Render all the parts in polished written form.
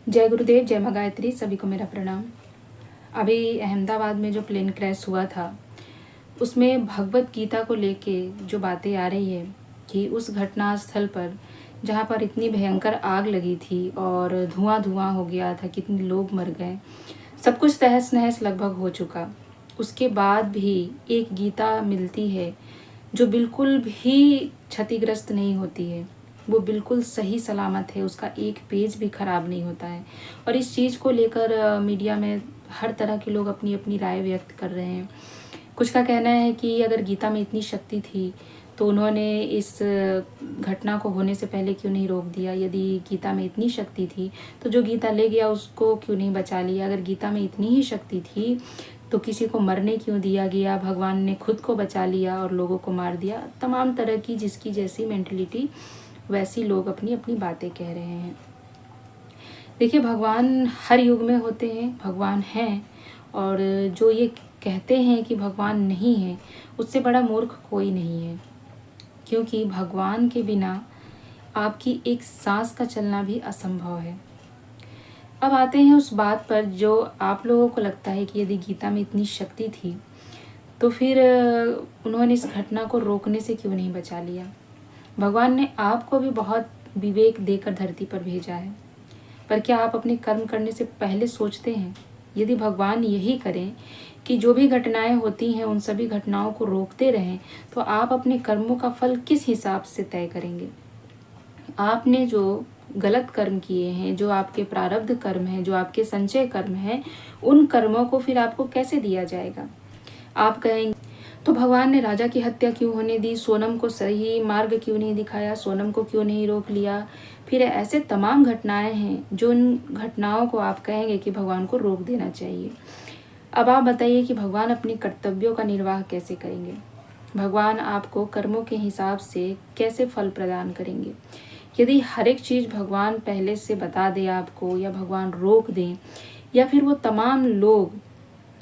जय गुरुदेव, जय माँ गायत्री, सभी को मेरा प्रणाम। अभी अहमदाबाद में जो प्लेन क्रैश हुआ था उसमें भगवत गीता को लेके जो बातें आ रही है कि उस घटना स्थल पर जहाँ पर इतनी भयंकर आग लगी थी और धुआं धुआं हो गया था, कितने लोग मर गए, सब कुछ तहस नहस लगभग हो चुका। उसके बाद भी एक गीता मिलती है जो बिल्कुल भी क्षतिग्रस्त नहीं होती है, वो बिल्कुल सही सलामत है, उसका एक पेज भी खराब नहीं होता है। और इस चीज़ को लेकर मीडिया में हर तरह के लोग अपनी अपनी राय व्यक्त कर रहे हैं। कुछ का कहना है कि अगर गीता में इतनी शक्ति थी तो उन्होंने इस घटना को होने से पहले क्यों नहीं रोक दिया। यदि गीता में इतनी शक्ति थी तो जो गीता ले गया उसको क्यों नहीं बचा लिया। अगर गीता में इतनी ही शक्ति थी तो किसी को मरने क्यों दिया गया, भगवान ने खुद को बचा लिया और लोगों को मार दिया। तमाम तरह की जिसकी जैसी मेंटलिटी वैसी लोग अपनी अपनी बातें कह रहे हैं। देखिए, भगवान हर युग में होते हैं, भगवान हैं, और जो ये कहते हैं कि भगवान नहीं है उससे बड़ा मूर्ख कोई नहीं है, क्योंकि भगवान के बिना आपकी एक सांस का चलना भी असंभव है। अब आते हैं उस बात पर जो आप लोगों को लगता है कि यदि गीता में इतनी शक्ति थी तो फिर उन्होंने इस घटना को रोकने से क्यों नहीं बचा लिया। भगवान ने आपको भी बहुत विवेक देकर धरती पर भेजा है, पर क्या आप अपने कर्म करने से पहले सोचते हैं? यदि भगवान यही करें कि जो भी घटनाएं होती हैं उन सभी घटनाओं को रोकते रहें तो आप अपने कर्मों का फल किस हिसाब से तय करेंगे? आपने जो गलत कर्म किए हैं, जो आपके प्रारब्ध कर्म हैं, जो आपके संचय कर्म हैं, उन कर्मों को फिर आपको कैसे दिया जाएगा? आप कहेंगे तो भगवान ने राजा की हत्या क्यों होने दी, सोनम को सही मार्ग क्यों नहीं दिखाया, सोनम को क्यों नहीं रोक लिया। फिर ऐसे तमाम घटनाएं हैं जो उन घटनाओं को आप कहेंगे कि भगवान को रोक देना चाहिए। अब आप बताइए कि भगवान अपने कर्तव्यों का निर्वाह कैसे करेंगे? भगवान आपको कर्मों के हिसाब से कैसे फल प्रदान करेंगे? यदि हर एक चीज़ भगवान पहले से बता दे आपको, या भगवान रोक दें, या फिर वो तमाम लोग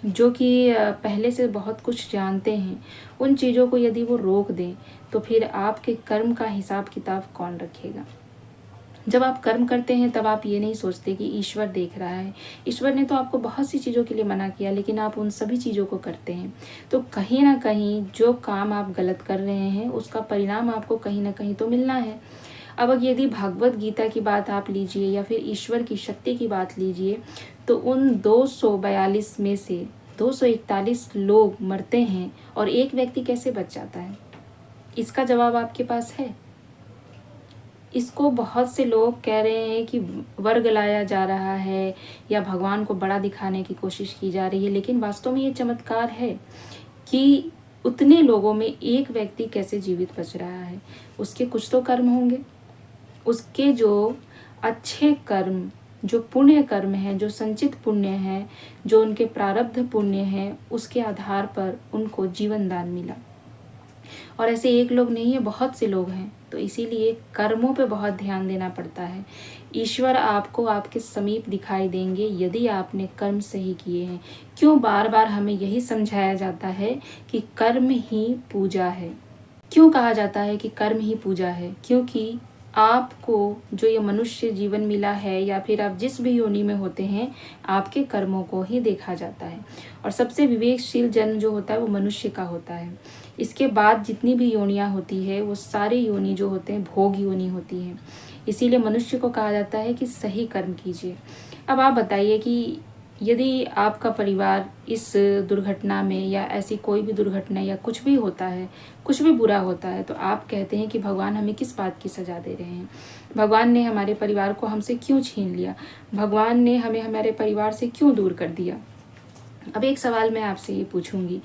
जो कि पहले से बहुत कुछ जानते हैं उन चीज़ों को यदि वो रोक दें तो फिर आपके कर्म का हिसाब किताब कौन रखेगा? जब आप कर्म करते हैं तब आप ये नहीं सोचते कि ईश्वर देख रहा है। ईश्वर ने तो आपको बहुत सी चीज़ों के लिए मना किया, लेकिन आप उन सभी चीज़ों को करते हैं। तो कहीं ना कहीं जो काम आप गलत कर रहे हैं उसका परिणाम आपको कहीं ना कहीं तो मिलना है। अब यदि भागवत गीता की बात आप लीजिए या फिर ईश्वर की शक्ति की बात लीजिए तो उन 242 में से 241 लोग मरते हैं और एक व्यक्ति कैसे बच जाता है? इसका जवाब आपके पास है? इसको बहुत से लोग कह रहे हैं कि वर्ग लाया जा रहा है या भगवान को बड़ा दिखाने की कोशिश की जा रही है, लेकिन वास्तव में ये चमत्कार है कि उतने लोगों में एक व्यक्ति कैसे जीवित बच रहा है। उसके कुछ तो कर्म होंगे, उसके जो अच्छे कर्म, जो पुण्य कर्म है, जो संचित पुण्य है, जो उनके प्रारब्ध पुण्य है, उसके आधार पर उनको जीवन दान मिला। और ऐसे एक लोग नहीं है, बहुत से लोग हैं। तो इसीलिए कर्मों पे बहुत ध्यान देना पड़ता है। ईश्वर आपको आपके समीप दिखाई देंगे यदि आपने कर्म सही किए हैं। क्यों बार बार हमें यही समझाया जाता है कि कर्म ही पूजा है? क्यों कहा जाता है कि कर्म ही पूजा है? क्योंकि आपको जो ये मनुष्य जीवन मिला है या फिर आप जिस भी योनि में होते हैं, आपके कर्मों को ही देखा जाता है। और सबसे विवेकशील जन्म जो होता है वो मनुष्य का होता है। इसके बाद जितनी भी योनियाँ होती है वो सारी योनि जो होते हैं भोग योनि होती है। इसीलिए मनुष्य को कहा जाता है कि सही कर्म कीजिए। अब आप बताइए कि यदि आपका परिवार इस दुर्घटना में या ऐसी कोई भी दुर्घटना या कुछ भी होता है, कुछ भी बुरा होता है, तो आप कहते हैं कि भगवान हमें किस बात की सज़ा दे रहे हैं? भगवान ने हमारे परिवार को हमसे क्यों छीन लिया? भगवान ने हमें हमारे परिवार से क्यों दूर कर दिया? अब एक सवाल मैं आपसे ये पूछूंगी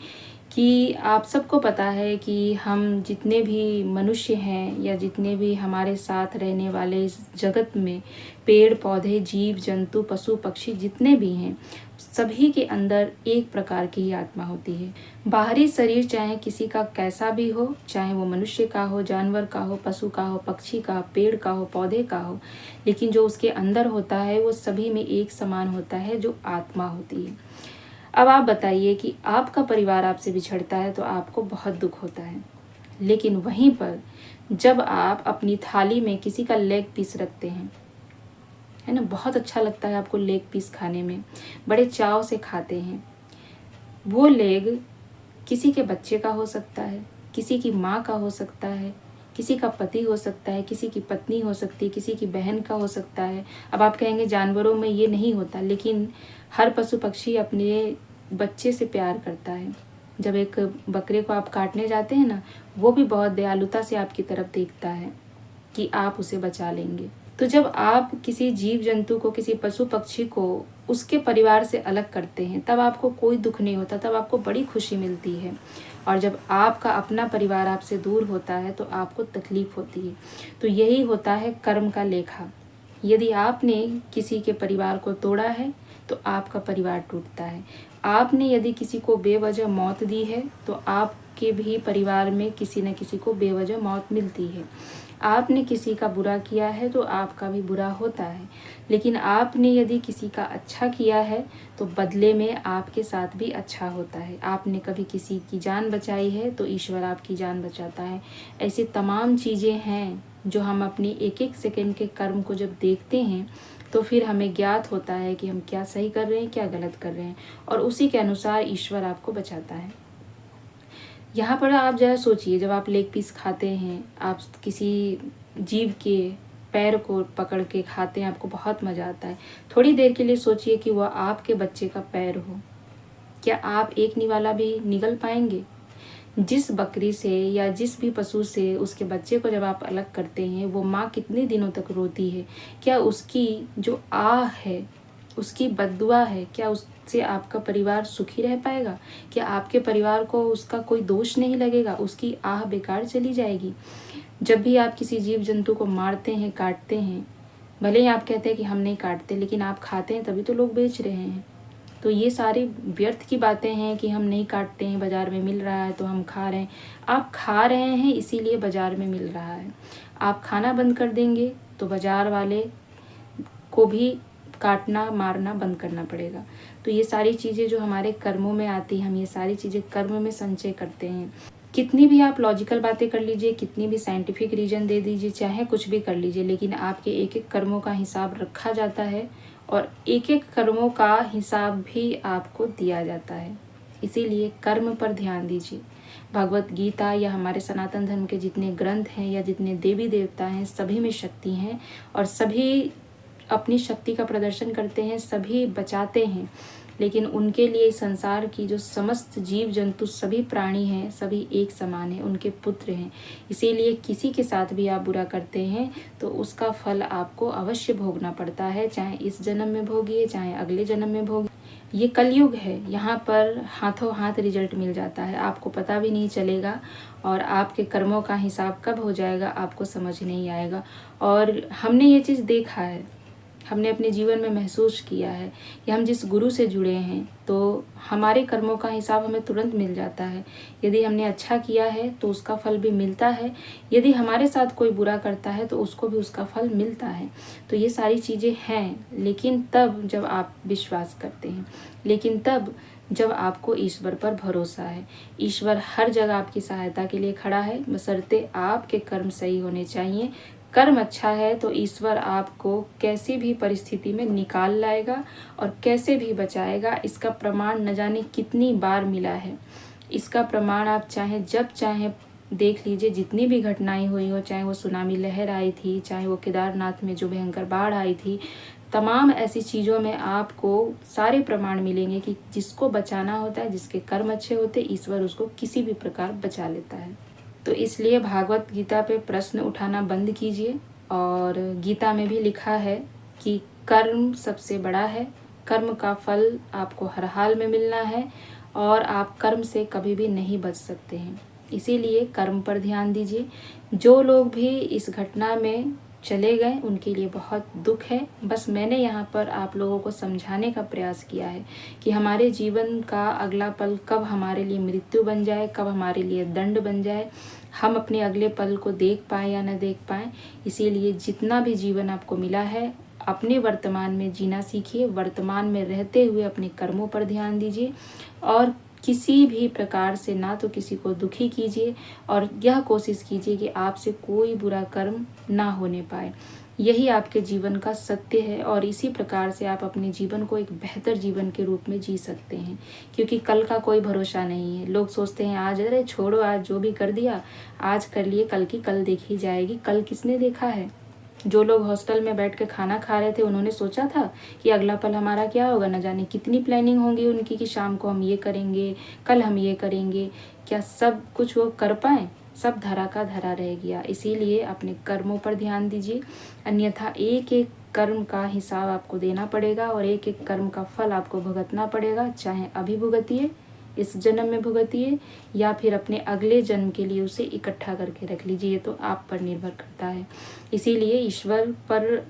कि आप सबको पता है कि हम जितने भी मनुष्य हैं या जितने भी हमारे साथ रहने वाले इस जगत में पेड़ पौधे, जीव जंतु, पशु पक्षी जितने भी हैं, सभी के अंदर एक प्रकार की ही आत्मा होती है। बाहरी शरीर चाहे किसी का कैसा भी हो, चाहे वो मनुष्य का हो, जानवर का हो, पशु का हो, पक्षी का, पेड़ का हो, पौधे का हो, लेकिन जो उसके अंदर होता है वो सभी में एक समान होता है, जो आत्मा होती है। अब आप बताइए कि आपका परिवार आपसे बिछड़ता है तो आपको बहुत दुख होता है, लेकिन वहीं पर जब आप अपनी थाली में किसी का लेग पीस रखते हैं, है ना। बहुत अच्छा लगता है आपको लेग पीस खाने में, बड़े चाव से खाते हैं। वो लेग किसी के बच्चे का हो सकता है, किसी की माँ का हो सकता है, किसी का पति हो सकता है, किसी की पत्नी हो सकती है, किसी की बहन का हो सकता है। अब आप कहेंगे जानवरों में ये नहीं होता, लेकिन हर पशु पक्षी अपने बच्चे से प्यार करता है। जब एक बकरे को आप काटने जाते हैं ना, वो भी बहुत दयालुता से आपकी तरफ देखता है कि आप उसे बचा लेंगे। तो जब आप किसी जीव जंतु को, किसी पशु पक्षी को उसके परिवार से अलग करते हैं, तब आपको कोई दुख नहीं होता, तब आपको बड़ी खुशी मिलती है। और जब आपका अपना परिवार आपसे दूर होता है तो आपको तकलीफ होती है। तो यही होता है कर्म का लेखा। यदि आपने किसी के परिवार को तोड़ा है तो आपका परिवार टूटता है। आपने यदि किसी को बेवजह मौत दी है तो आपके भी परिवार में किसी न किसी को बेवजह मौत मिलती है। आपने किसी का बुरा किया है तो आपका भी बुरा होता है। लेकिन आपने यदि किसी का अच्छा किया है तो बदले में आपके साथ भी अच्छा होता है। आपने कभी किसी की जान बचाई है तो ईश्वर आपकी जान बचाता है। ऐसी तमाम चीज़ें हैं जो हम अपनी एक एक सेकंड के कर्म को जब देखते हैं तो फिर हमें ज्ञात होता है कि हम क्या सही कर रहे हैं, क्या गलत कर रहे हैं, और उसी के अनुसार ईश्वर आपको बचाता है। यहाँ पर आप जरा सोचिए, जब आप लेग पीस खाते हैं, आप किसी जीव के पैर को पकड़ के खाते हैं, आपको बहुत मज़ा आता है। थोड़ी देर के लिए सोचिए कि वह आपके बच्चे का पैर हो, क्या आप एक निवाला भी निगल पाएंगे? जिस बकरी से या जिस भी पशु से उसके बच्चे को जब आप अलग करते हैं, वो माँ कितने दिनों तक रोती है? क्या उसकी जो आह है, उसकी बद्दुआ है, क्या उससे आपका परिवार सुखी रह पाएगा? क्या आपके परिवार को उसका कोई दोष नहीं लगेगा? उसकी आह बेकार चली जाएगी? जब भी आप किसी जीव जंतु को मारते हैं, काटते हैं, भले ही आप कहते हैं कि हम नहीं काटते, लेकिन आप खाते हैं तभी तो लोग बेच रहे हैं। तो ये सारी व्यर्थ की बातें हैं कि हम नहीं काटते हैं, बाज़ार में मिल रहा है तो हम खा रहे हैं। आप खा रहे हैं इसीलिए बाज़ार में मिल रहा है। आप खाना बंद कर देंगे तो बाज़ार वाले को भी काटना मारना बंद करना पड़ेगा। तो ये सारी चीज़ें जो हमारे कर्मों में आती, हम ये सारी चीज़ें कर्म में संचय करते हैं। कितनी भी आप लॉजिकल बातें कर लीजिए, कितनी भी साइंटिफिक रीजन दे दीजिए, चाहे कुछ भी कर लीजिए, लेकिन आपके एक एक कर्मों का हिसाब रखा जाता है और एक एक कर्मों का हिसाब भी आपको दिया जाता है। इसीलिए कर्म पर ध्यान दीजिए। भगवत गीता या हमारे सनातन धर्म के जितने ग्रंथ हैं या जितने देवी देवता हैं, सभी में शक्ति हैं और सभी अपनी शक्ति का प्रदर्शन करते हैं, सभी बचाते हैं। लेकिन उनके लिए संसार की जो समस्त जीव जंतु, सभी प्राणी हैं, सभी एक समान हैं, उनके पुत्र हैं। इसीलिए किसी के साथ भी आप बुरा करते हैं तो उसका फल आपको अवश्य भोगना पड़ता है, चाहे इस जन्म में भोगिए, चाहे अगले जन्म में भोगिए। ये कलयुग है, यहाँ पर हाथों हाथ रिजल्ट मिल जाता है, आपको पता भी नहीं चलेगा और आपके कर्मों का हिसाब कब हो जाएगा आपको समझ नहीं आएगा। और हमने ये चीज़ देखा है, हमने अपने जीवन में महसूस किया है कि हम जिस गुरु से जुड़े हैं तो हमारे कर्मों का हिसाब हमें तुरंत मिल जाता है। यदि हमने अच्छा किया है तो उसका फल भी मिलता है, यदि हमारे साथ कोई बुरा करता है तो उसको भी उसका फल मिलता है। तो ये सारी चीज़ें हैं, लेकिन तब जब आप विश्वास करते हैं, लेकिन तब जब आपको ईश्वर पर भरोसा है। ईश्वर हर जगह आपकी सहायता के लिए खड़ा है, बशर्ते आपके कर्म सही होने चाहिए। कर्म अच्छा है तो ईश्वर आपको कैसी भी परिस्थिति में निकाल लाएगा और कैसे भी बचाएगा। इसका प्रमाण न जाने कितनी बार मिला है। इसका प्रमाण आप चाहे जब चाहे देख लीजिए, जितनी भी घटनाएं हुई हो, चाहे वो सुनामी लहर आई थी, चाहे वो केदारनाथ में जो भयंकर बाढ़ आई थी, तमाम ऐसी चीज़ों में आपको सारे प्रमाण मिलेंगे कि जिसको बचाना होता है, जिसके कर्म अच्छे होते, ईश्वर उसको किसी भी प्रकार बचा लेता है। तो इसलिए भागवत गीता पे प्रश्न उठाना बंद कीजिए। और गीता में भी लिखा है कि कर्म सबसे बड़ा है, कर्म का फल आपको हर हाल में मिलना है और आप कर्म से कभी भी नहीं बच सकते हैं। इसीलिए कर्म पर ध्यान दीजिए। जो लोग भी इस घटना में चले गए उनके लिए बहुत दुख है। बस मैंने यहाँ पर आप लोगों को समझाने का प्रयास किया है कि हमारे जीवन का अगला पल कब हमारे लिए मृत्यु बन जाए, कब हमारे लिए दंड बन जाए, हम अपने अगले पल को देख पाएँ या न देख पाएँ। इसीलिए जितना भी जीवन आपको मिला है, अपने वर्तमान में जीना सीखिए। वर्तमान में रहते हुए अपने कर्मों पर ध्यान दीजिए और किसी भी प्रकार से ना तो किसी को दुखी कीजिए और यह कोशिश कीजिए कि आपसे कोई बुरा कर्म ना होने पाए। यही आपके जीवन का सत्य है और इसी प्रकार से आप अपने जीवन को एक बेहतर जीवन के रूप में जी सकते हैं, क्योंकि कल का कोई भरोसा नहीं है। लोग सोचते हैं आज अरे छोड़ो, आज जो भी कर दिया आज कर लिए, कल की कल देखी जाएगी। कल किसने देखा है? जो लोग हॉस्टल में बैठ के खाना खा रहे थे उन्होंने सोचा था कि अगला पल हमारा क्या होगा? न जाने कितनी प्लानिंग होंगी उनकी कि शाम को हम ये करेंगे, कल हम ये करेंगे। क्या सब कुछ वो कर पाए? सब धरा का धरा रह गया। इसीलिए अपने कर्मों पर ध्यान दीजिए, अन्यथा एक एक कर्म का हिसाब आपको देना पड़ेगा और एक एक कर्म का फल आपको भुगतना पड़ेगा। चाहे अभी भुगतिए, इस जन्म में भुगतिए, या फिर अपने अगले जन्म के लिए उसे इकट्ठा करके रख लीजिए। ये तो आप पर निर्भर करता है। इसीलिए ईश्वर पर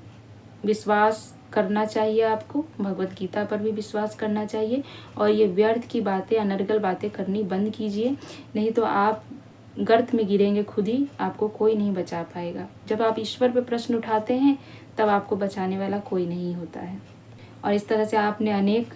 विश्वास करना चाहिए आपको, भगवत गीता पर भी विश्वास करना चाहिए और ये व्यर्थ की बातें, अनर्गल बातें करनी बंद कीजिए, नहीं तो आप गर्त में गिरेंगे खुद ही, आपको कोई नहीं बचा पाएगा। जब आप ईश्वर पर प्रश्न उठाते हैं तब आपको बचाने वाला कोई नहीं होता है। और इस तरह से आपने अनेक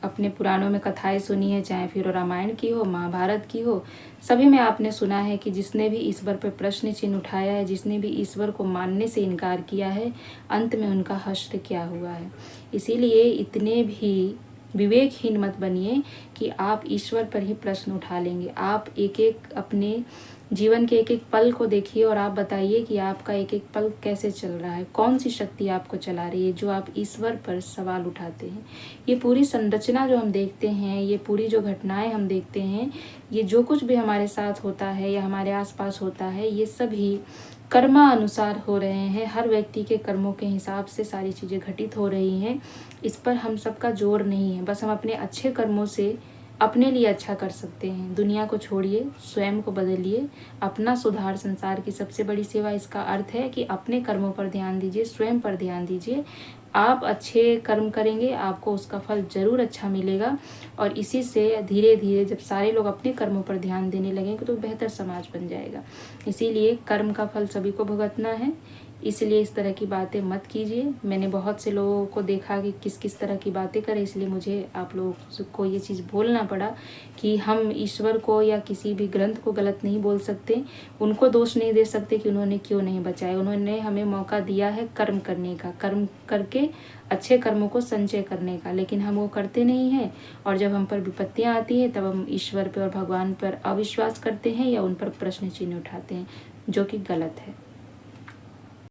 अपने पुराणों में कथाएं सुनी है, चाहे फिर रामायण की हो, महाभारत की हो, सभी में आपने सुना है कि जिसने भी ईश्वर पर प्रश्न चिन्ह उठाया है, जिसने भी ईश्वर को मानने से इनकार किया है, अंत में उनका हश्र क्या हुआ है। इसीलिए इतने भी विवेकहीन मत बनिए कि आप ईश्वर पर ही प्रश्न उठा लेंगे। आप एक एक अपने जीवन के एक एक पल को देखिए और आप बताइए कि आपका एक एक पल कैसे चल रहा है, कौन सी शक्ति आपको चला रही है जो आप ईश्वर पर सवाल उठाते हैं। ये पूरी संरचना जो हम देखते हैं, ये पूरी जो घटनाएं हम देखते हैं, ये जो कुछ भी हमारे साथ होता है या हमारे आसपास होता है, ये सभी कर्मा अनुसार हो रहे हैं। हर व्यक्ति के कर्मों के हिसाब से सारी चीज़ें घटित हो रही हैं। इस पर हम सबका जोर नहीं है, बस हम अपने अच्छे कर्मों से अपने लिए अच्छा कर सकते हैं। दुनिया को छोड़िए, स्वयं को बदलिए, अपना सुधार संसार की सबसे बड़ी सेवा। इसका अर्थ है कि अपने कर्मों पर ध्यान दीजिए, स्वयं पर ध्यान दीजिए। आप अच्छे कर्म करेंगे, आपको उसका फल जरूर अच्छा मिलेगा और इसी से धीरे धीरे जब सारे लोग अपने कर्मों पर ध्यान देने लगेंगे तो बेहतर समाज बन जाएगा। इसीलिए कर्म का फल सभी को भुगतना है, इसलिए इस तरह की बातें मत कीजिए। मैंने बहुत से लोगों को देखा कि किस किस तरह की बातें करें, इसलिए मुझे आप लोगों को ये चीज़ बोलना पड़ा कि हम ईश्वर को या किसी भी ग्रंथ को गलत नहीं बोल सकते, उनको दोष नहीं दे सकते कि उन्होंने क्यों नहीं बचाया। उन्होंने हमें मौका दिया है कर्म करने का, कर्म करके अच्छे कर्मों को संचय करने का, लेकिन हम वो करते नहीं हैं। और जब हम पर विपत्तियाँ आती हैं तब हम ईश्वर पर और भगवान पर अविश्वास करते हैं या उन पर प्रश्न चिन्ह उठाते हैं, जो कि गलत है।